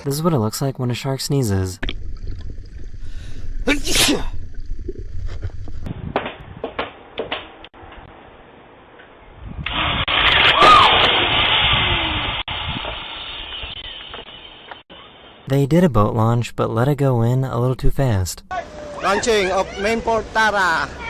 This is what it looks like when a shark sneezes. They did a boat launch, but let it go in a little too fast. Launching of main port Tara.